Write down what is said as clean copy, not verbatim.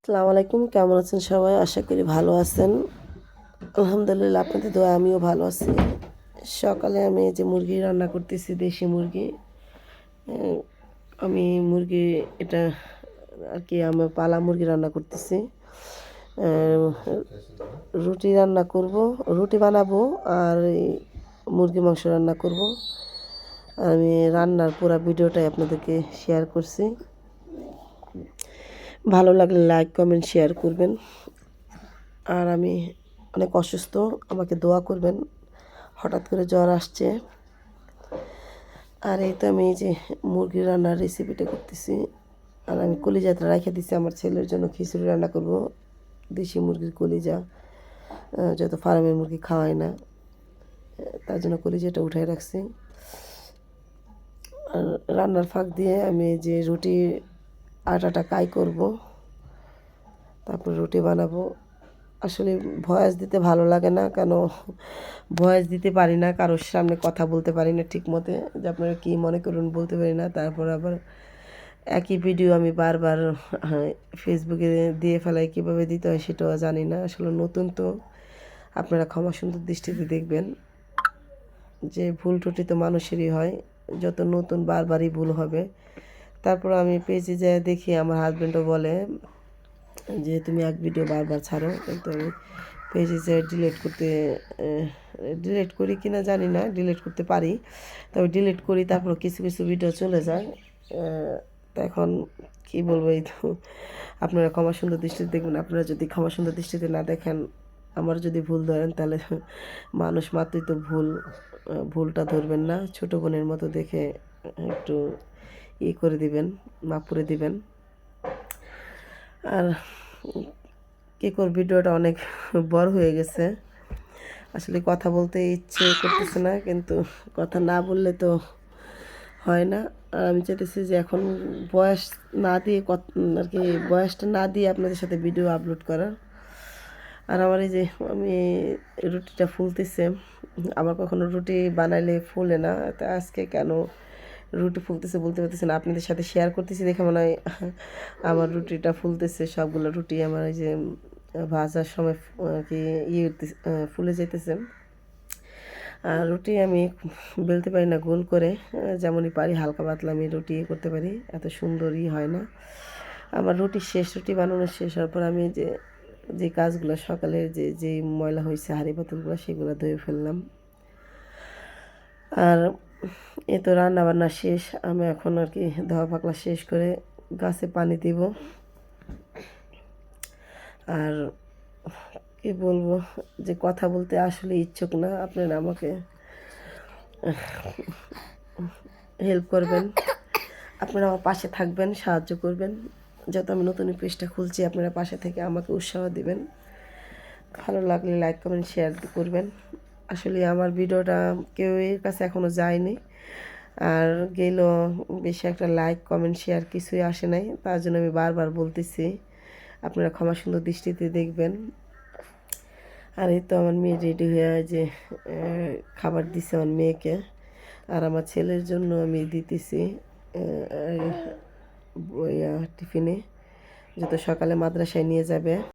আসসালামু আলাইকুম, কেমন আছেন সবাই? আশা করি ভালো আছেন। আলহামদুলিল্লাহ, আপনাদের দোয়ায় আমিও ভালো আছি। সকালে আমি এই যে মুরগি রান্না করতেছি, দেশি মুরগি। আহ, আমি মুরগি এটা আর কি আমার পালা মুরগি রান্না করতেছি। আহ, রুটি রান্না করব, রুটি বানাবো আর এই মুরগি মাংস রান্না করব। আমি রান্নার পুরো ভিডিওটাই আপনাদেরকে শেয়ার করছি। ভালো লাগলে লাইক কমেন্ট শেয়ার করবেন। আর আমি অনেক অসুস্থ, আমাকে দোয়া করবেন। হঠাৎ করে জ্বর আসছে। আর এই তো আমি এই যে মুরগি রান্নার রেসিপিটা করতেছি। আর আমি কলিজাটা রেখে দিচ্ছি আমার ছেলের জন্য, খিচুড়ি রান্না করব। দেশি মুরগির কলিজা, যত ফার্মের মুরগি খাওয়াই না, তার জন্য কলিজাটা উঠাই রাখছি। আর রান্নার ফাঁক দিয়ে আমি যে রুটি আটাটা কাই করব, তারপর রুটি বানাবো। আসলে ভয়েস দিতে ভালো লাগে না, কেন ভয়েস দিতে পারি না, কারোর সামনে কথা বলতে পারি না ঠিক মতে, যে আপনারা কী মনে করুন বলতে পারি না। তারপর আবার একই ভিডিও আমি বারবার ফেসবুকে দিয়ে ফেলাই, কীভাবে দিতে হয় সেটাও জানি না। আসলে নতুন তো, আপনারা ক্ষমা সুন্দর দৃষ্টিতে দেখবেন। যে ভুল ত্রুটি তো মানুষেরই হয়, যত নতুন বারবারই ভুল হবে। তারপর আমি পেজে যেয়ে দেখি, আমার হাজব্যান্ডও বলে যে তুমি এক ভিডিও বারবার ছাড়ো, কিন্তু আমি পেজে যে ডিলিট করি কি না জানি না, ডিলিট করতে পারি, তবে ডিলিট করি। তারপর কিছু কিছু ভিডিও চলে যায়। তো এখন কী বলবো, এই তো আপনারা ক্ষমা সুন্দর দৃষ্টিতে দেখবেন। আপনারা যদি ক্ষমা সুন্দর দৃষ্টিতে না দেখেন, আমার যদি ভুল ধরেন, তাহলে মানুষ মাত্রই তো ভুল, ভুলটা ধরবেন না, ছোটো বোনের মতো দেখে একটু করে দিবেন, মাফ করে দিবেন। আর কী কর, ভিডিওটা অনেক বড় হয়ে গেছে। আসলে কথা বলতে ইচ্ছে করতেছে না, কিন্তু কথা না বললে তো হয় না। আর আমি চাইতেছি যে এখন বয়স না দিয়ে আর কি বয়সটা না দিয়ে আপনাদের সাথে ভিডিও আপলোড করার। আর আমার এই যে আমি রুটিটা ফুলতেছে, আমার কখনো রুটি বানাইলে ফুলে না, তা আজকে কেন রুটি ফুলতেছে বলতে পারতেছি না। আপনাদের সাথে শেয়ার করতেছি দেখে মনে হয় আমার রুটিটা ফুলতেছে। সবগুলো রুটি আমার এই যে ভাজার সময় আর কি ফুলে যেতেছে। আর রুটি আমি বেলতে পারি না গোল করে, যেমনই পারি হালকা পাতলা আমি রুটি করতে পারি, এত সুন্দরই হয় না। আমার রুটি শেষ, রুটি বানানো শেষ হওয়ার পর আমি যে যে কাজগুলো সকালের যে ময়লা হয়েছে হাঁড়ি পাতিলগুলো, সেগুলো ধুয়ে ফেললাম। আর এ তো রান্না বান্না শেষ, আমি এখন আর কি ধোয়া পাকলা শেষ করে গাছে পানি দিব। আর কি বলবো, যে কথা বলতে আসলে ইচ্ছুক না। আপনারা আমাকে হেল্প করবেন, আপনারা আমার পাশে থাকবেন, সাহায্য করবেন। যত আমি নতুন পেজটা খুলছি, আপনারা পাশে থেকে আমাকে উৎসাহ দিবেন। ভালো লাগলে লাইক কমেন্ট শেয়ার করবেন। আসলে আমার ভিডিওটা কেউর কাছে এখনও যায়নি, আর গেলেও বেশি একটা লাইক কমেন্ট শেয়ার কিছুই আসে নাই। তার জন্য আমি বারবার বলতেছি, আপনারা ক্ষমা সুন্দর দৃষ্টিতে দেখবেন। আর এই তো আমার মেয়ে রেডি হয়ে যে খাবার দিছে আমার মেয়েকে, আর আমার ছেলের জন্য আমি দিতেছি টিফিনে, যত সকালে মাদ্রাসায় নিয়ে যাবে।